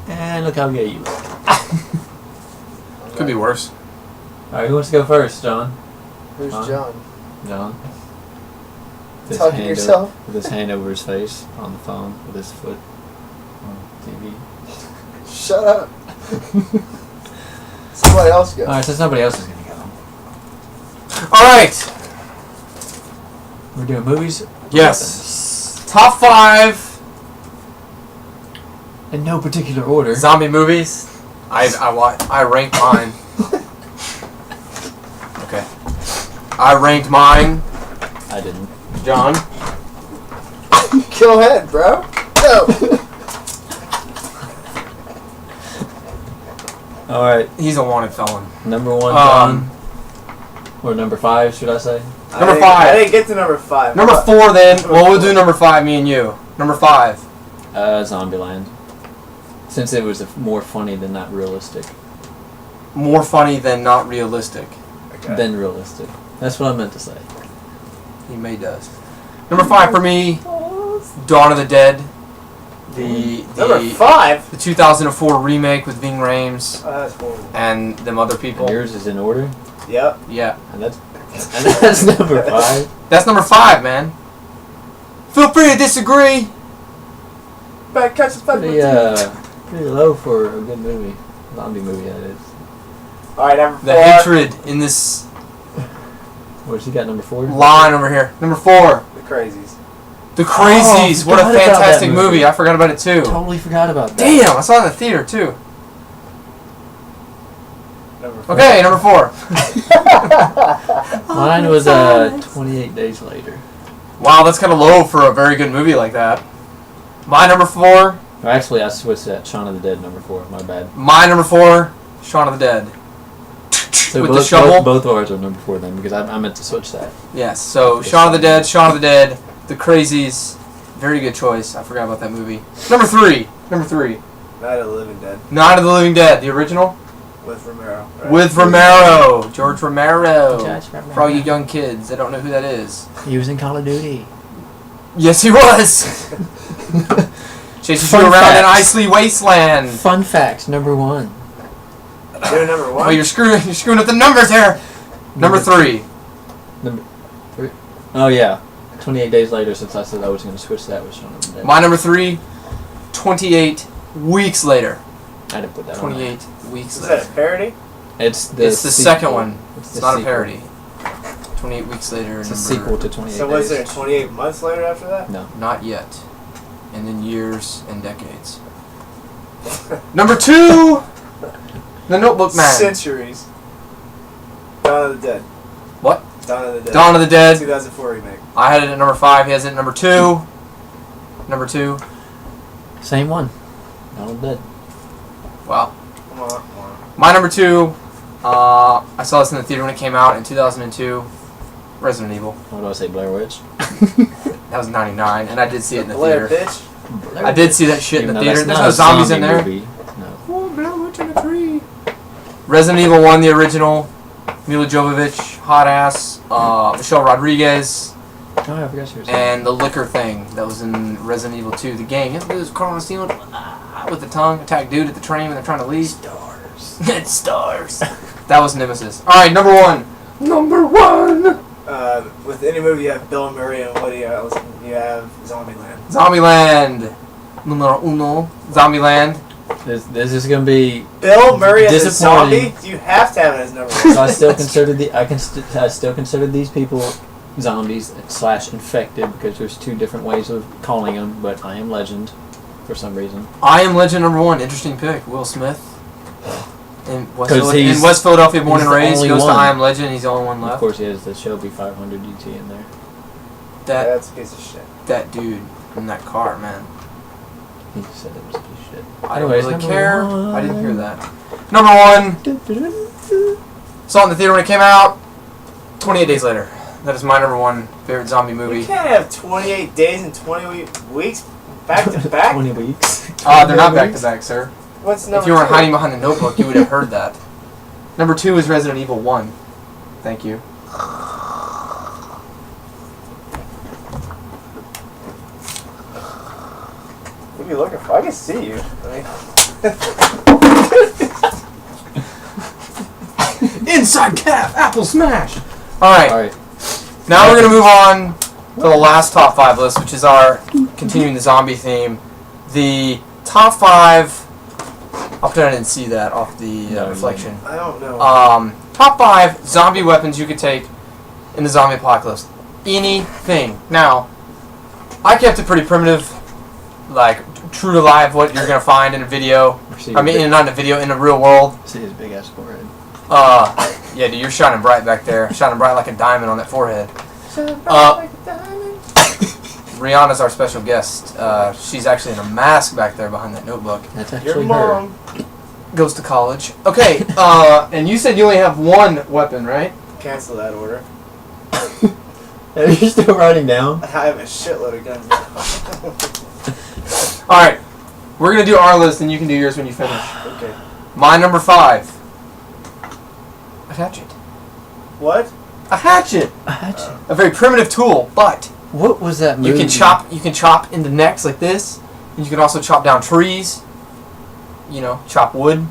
And look how gay you look. Could be worse. Alright, who wants to go first, John? Who's John? John. With his Talking to yourself? With his hand over his face on the phone, with his foot on TV. Shut up. Somebody else go. Alright, so somebody else is going to go. Alright! We're doing movies? Yes. Top 5 In no particular order. zombie movies. I ranked mine. Okay. I ranked mine. I didn't. John. Go ahead, bro. Go. Alright, He's a wanted felon. number 1, John. Or number 5, should I say? Number 5. I didn't get to number 5. Number 4 then. Well, we'll do number 5, me and you. Number 5. Zombieland. Since it was more funny than not realistic. More funny than not realistic. Okay. Than realistic. That's what I meant to say. He may does. Number 5 for me, Dawn of the Dead. Number 5? The 2004 remake with Ving Rhames Oh, that's horrible. and them other people. And yours is in order? Yep. Yeah. And that's number 5. That's number 5, man. Feel free to disagree. Back catch the fucking Pretty low for a good movie. Zombie movie, that is. Alright, number 4. The hatred in this Where's he got number 4? line over here. Number 4. The Crazies. The Crazies. Oh, What a forgot about fantastic that movie. movie. I forgot about it too. Totally forgot about that. Damn, I saw it in the theater too. Number 4. Okay, number 4. Mine was 28 Days Later. Wow, that's kind of low for a very good movie like that. My number 4. Or actually, I switched that. Shaun of the Dead, number 4. My bad. My number 4. Shaun of the Dead. So With both, the shovel. Both of ours are number 4 then, because I meant to switch that. Yes. So Shaun of the Dead. Shaun of the Dead. The Crazies. Very good choice. I forgot about that movie. Number 3. Number 3. Night of the Living Dead. Night of the Living Dead. The original. With Romero. Right? With Romero. George Romero. Judge Romero. For all you young kids that don't know who that is. He was in Call of Duty. Yes, he was. Chases you Fun around an facts. icy wasteland. Fun facts, number 1. You're number 1. Oh, you're screwing up the numbers here. Number 3. Number 3? Oh, yeah. 28 Days Later, since I said I was going to switch that with Shaun of the Dead. My number 3. 28 weeks later. I didn't put that on. 28 weeks Is later. that a parody? It's the It's the sequel. second one. It's It's the not a sequel. parody. 28 weeks later. It's a number- sequel to 28 So Days. was there 28 months later after that? No. Not yet. And then years and decades. Number 2. The Notebook Man. Centuries. Dawn of the Dead. What? Dawn of the Dead. Dawn of the Dead. 2004 remake. I had it at number 5. He has it at number 2. Number 2. Same one. Dawn of the Dead. Wow. Come on. My number 2. I saw this in the theater when it came out in 2002. Resident Evil. What do I say, Blair Witch? That was 99, and I did see it in the Blair, theater. bitch. I did see that shit in the Even though theater. that's There's not no a zombies in zombie there. movie. No. Oh, Blair Witch in a tree. Resident Evil 1, the original. Mila Jovovich, hot ass. Michelle Rodriguez, Oh, I forgot she was and the liquor thing that was in Resident Evil 2. The gang. You have to do this crawl on the ceiling with the tongue, attack dude at the train when they're trying to leave. Stars. It's stars. That was Nemesis. All right, number 1. Number 1. With any movie, you have Bill Murray and Woody Harrelson. You have Zombieland. Zombieland. Numero uno. Zombieland. This is gonna be. Bill Murray as a Disappointing. zombie? You have to have it as number 1. So I still consider I still consider these people zombies / infected because there's 2 different ways of calling them. But I Am Legend, for some reason. I Am Legend number 1. Interesting pick. Will Smith. In West, 'Cause in West Philadelphia, born he's and the raised, only goes one. to I Am Legend. He's the only one Of left. course, he has the Shelby 500 GT in there. That's a piece of shit. That dude in that car, man. He said it was a piece of shit. I don't Anyways, really number care. 1. I didn't hear that. Number 1. Saw it in the theater when it came out. 28 Days Later. That is my number 1 favorite zombie movie. You can't have 28 days and 20 weeks back to back. 20 weeks. They're not back to back, sir. What's number If you weren't 2? hiding behind the Notebook, you would have heard that. Number 2 is Resident Evil 1. Thank you. What are you looking for? I can see you. I mean, Inside cap, apple smash. All right. All right. Now we're gonna move on to the last top 5 list, which is our continuing the zombie theme. The top 5. I'll pretend I didn't see that off the reflection. I don't know. Top 5 zombie weapons you could take in the zombie apocalypse. Anything. Now, I kept it pretty primitive, like true to life, what you're gonna find in a video. I mean, not in a video, in the real world. See his big ass forehead. Yeah, dude, you're shining bright back there. Shining bright like a diamond on that forehead. Rihanna's our special guest. She's actually in a mask back there behind that notebook. That's Your actually her. mom. Goes to college. Okay, and you said you only have one weapon, right? Cancel that order. Are you still writing down? I have a shitload of guns now. Alright, we're going to do our list and you can do yours when you finish. Okay. My number 5. A hatchet. What? A hatchet! A hatchet. A very primitive tool, but What was that movie? you can chop into necks like this, and you can also chop down trees. You know, chop wood.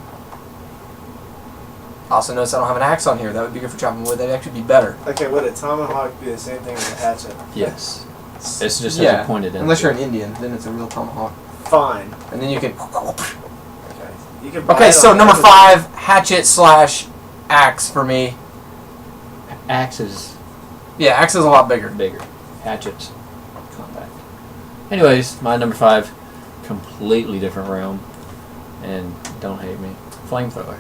Also notice I don't have an axe on here. That would be good for chopping wood. That'd actually be better. Okay, would a tomahawk be the same thing as a hatchet? Yes. It's just has Yeah, a pointed end. unless you're an Indian, then it's a real tomahawk. Fine. And then you can... Okay. You can buy Okay, it so on number Amazon. 5, hatchet/axe for me. Axe is Yeah, axe is a lot bigger. bigger. Hatchets, compact. Anyways, my number 5, completely different realm, and don't hate me. Flamethrower.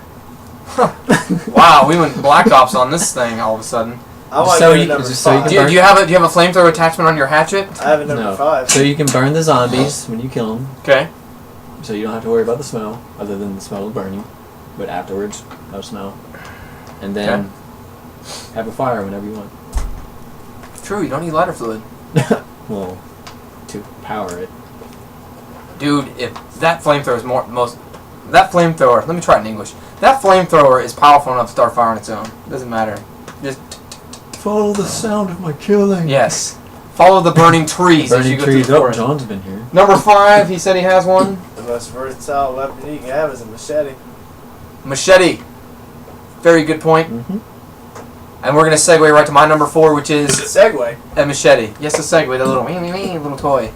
Wow, we went Black Ops on this thing all of a sudden. I like So so you- number just so you 5. can- Do you have a flamethrower attachment on your hatchet? I have a number No. 5. So you can burn the zombies when you kill them, Okay. so you don't have to worry about the smell, other than the smell of burning. But afterwards, no smell. And then have a fire whenever you want. True, you don't need lighter fluid. Well, to power it. Dude, if that flamethrower is that flamethrower, let me try it in English. That flamethrower is powerful enough to start fire on its own. Doesn't matter. Just, Follow the sound of my killing. yes. Follow the burning trees as you Burning go trees. through the Oh, forest. John's been here. Number 5, he said he has one. The most versatile weapon you can have is a machete. Machete. Very good point. Mm-hmm. And we're going to segue right to my number 4, which is Segway. a machete. Yes, a segue, the little little toy.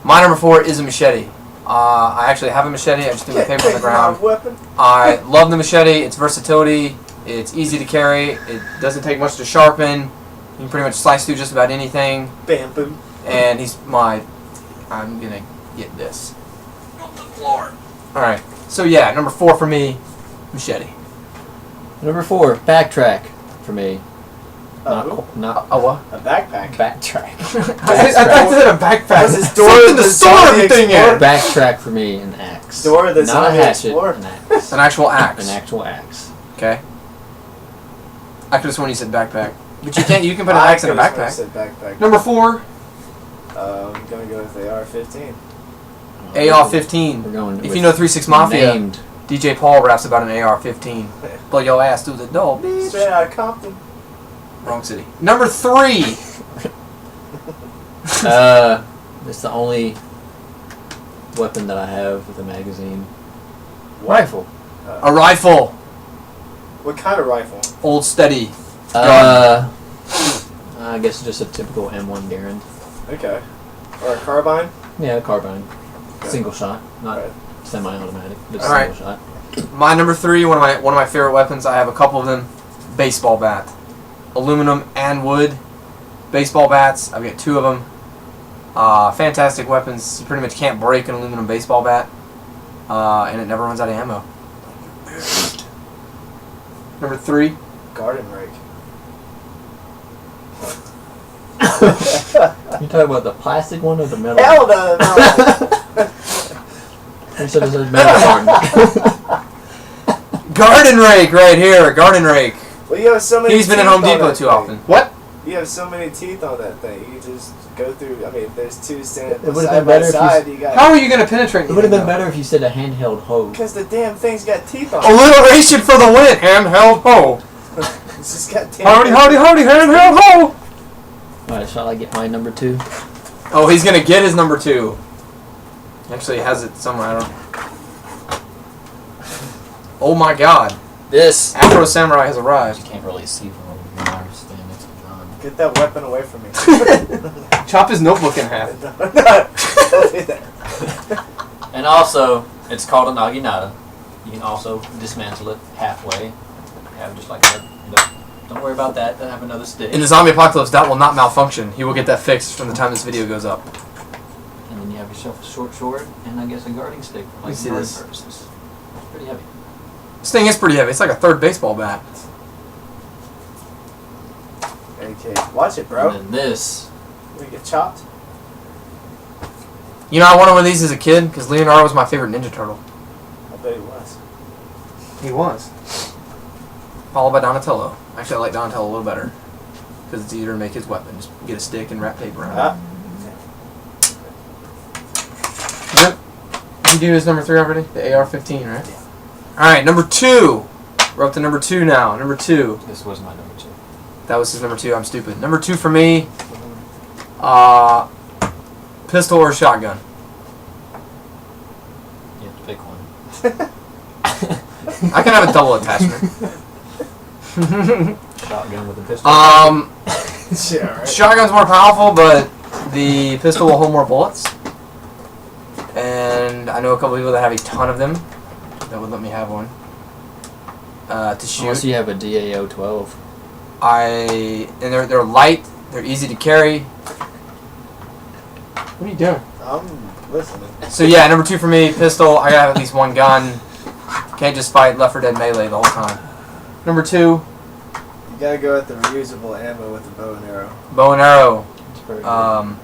My number 4 is a machete. I actually have a machete. I just threw my paper on the ground. Weapon. I love the machete. Its versatility. It's easy to carry. It doesn't take much to sharpen. You can pretty much slice through just about anything. Bamboo. And I'm gonna get this off the floor. All right. So yeah, number 4 for me, machete. Number 4, backtrack for me. Oh, Not A what? a backpack. backtrack. I thought you said a backpack. Was this door Something to the store zombie everything in. explorer? Backtrack for me, an axe. Door the Not a zombie hatchet, explorer. an axe. An actual axe. An actual axe. Okay. I could have sworn you said backpack, but you can't. You can put an axe in a I backpack. said backpack. Number 4, I'm gonna go with the AR-15. AR-15. We're going If with you know 3-6 Mafia, named. DJ Paul raps about an AR-15. Blow your ass through the door, bitch. Straight out of Compton. Wrong city. Number 3. It's the only weapon that I have with a magazine. What? Rifle. A rifle. What kind of rifle? Old steady. I guess just a typical M1 Garand. Okay. Or a carbine? Yeah, carbine. Okay. Single shot, not Right. semi-automatic, but All right. single shot. My number 3, one of my favorite weapons. I have a couple of them. Baseball bat. Aluminum and wood. Baseball bats. I've got 2 of them. Fantastic weapons. You pretty much can't break an aluminum baseball bat. And it never runs out of ammo. Number 3. Garden rake. You talking about the plastic one or the metal? Hell no! You said it says metal garden. Garden rake right here. Garden rake. Well, you have so many. He's been at teeth Home on Depot that too thing. often. What? You have so many teeth on that thing. You just go through. I mean, if there's 2 standing It would've side been by better if you side, you got. How are you going to penetrate It would have been anything, better if you said a handheld hoe. Because the damn thing's got teeth on though? it. Alliteration for the win. Handheld hoe. It's just got teeth. Howdy, howdy, howdy, handheld hoe. Alright, shall I get my number 2? Oh, he's going to get his number 2. Actually, he has it somewhere. I don't. Oh my God! This. Afro Samurai has You arrived. can't really see from over here. I understand it's John. Get that weapon away from me. Chop his notebook in half. Don't do that. And also, it's called a naginata. You can also dismantle it halfway. Have just like that. Don't worry about that. Then have another stick. In the zombie apocalypse, that will not malfunction. He will get that fixed from the time this video goes up. And then you have yourself a short sword and I guess a guarding stick for like see guarding this. purposes. It's pretty heavy. This thing is pretty heavy. It's like a third baseball bat. Okay, watch it, bro. And then this. We get chopped. You know, I wanted one of these as a kid because Leonardo was my favorite Ninja Turtle. I bet he was. He was. Followed by Donatello. Actually, I like Donatello a little better because it's easier to make his weapon. Just get a stick and wrap paper around Ah. it. Yep. Did you do his number 3 already? The AR-15, right? Yeah. Alright, number 2. We're up to number 2 now. Number 2. This was my number 2. That was his number 2. I'm stupid. Number 2 for me, pistol or shotgun? You have to pick one. I can have a double attachment. Shotgun with a pistol. Yeah, right. Shotgun's more powerful, but the pistol will hold more bullets. And I know a couple people that have a ton of them that would let me have one to shoot. Unless you have a DAO 12. And they're light. They're easy to carry. What are you doing? I'm listening. So yeah, number 2 for me, pistol. I gotta have at least one gun. Can't just fight Left 4 Dead melee the whole time. Number 2, You gotta go with the reusable ammo with the bow and arrow. bow and arrow. It's very good.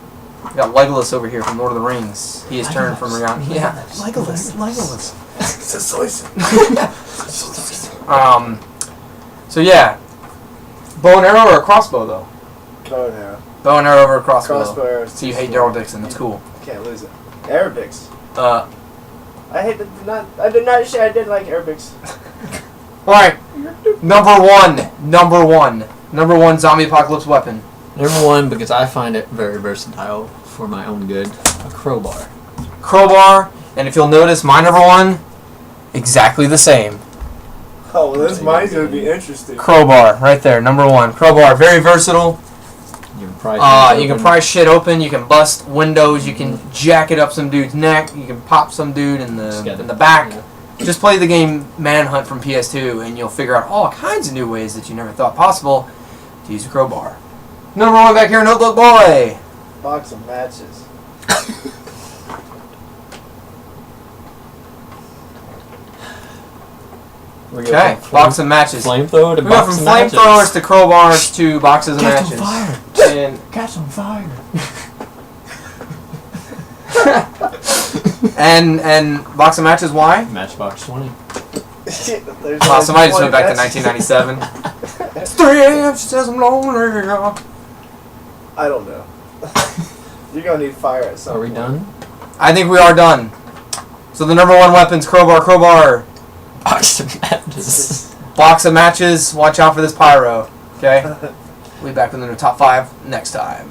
We got Legolas over here from Lord of the Rings. He has turned from Rihanna. Yeah, Legolas. It's a source. So yeah, bow and arrow or a crossbow though? Bow and arrow. Bow and arrow over a crossbow. Crossbow arrows. So you hate Daryl Dixon? That's cool. Can't lose it. Arabics. Uh, I hate the not. I did not say I did like Arabics. all right. Number one zombie apocalypse weapon. Number 1, because I find it very versatile for my own good, a crowbar. Crowbar, and if you'll notice, my number 1, exactly the same. Oh, well, this mine's gonna be interesting. Crowbar, right there, number 1. Crowbar, very versatile. You can pry You can pry shit open. You can bust windows. You can jack it up some dude's neck. You can pop some dude in the back. Yeah. Just play the game Manhunt from PS2, and you'll figure out all kinds of new ways that you never thought possible to use a crowbar. Number 1 back here, Notebook Boy. Box of matches. Okay, box of matches. Flamethrower to We went box from of matches. flamethrowers to crowbars to boxes of Catch matches. on fire! And Catch on fire! and box of matches. Why? Matchbox 20. Wow, somebody just went back to 1997. It's 3 a.m. She says I'm lonely. I don't know. You're gonna need fire at some Are we point. done? I think we are done. So the number 1 weapons: crowbar. Box of matches. Box of matches. Watch out for this pyro. Okay. We'll be back with the top 5 next time.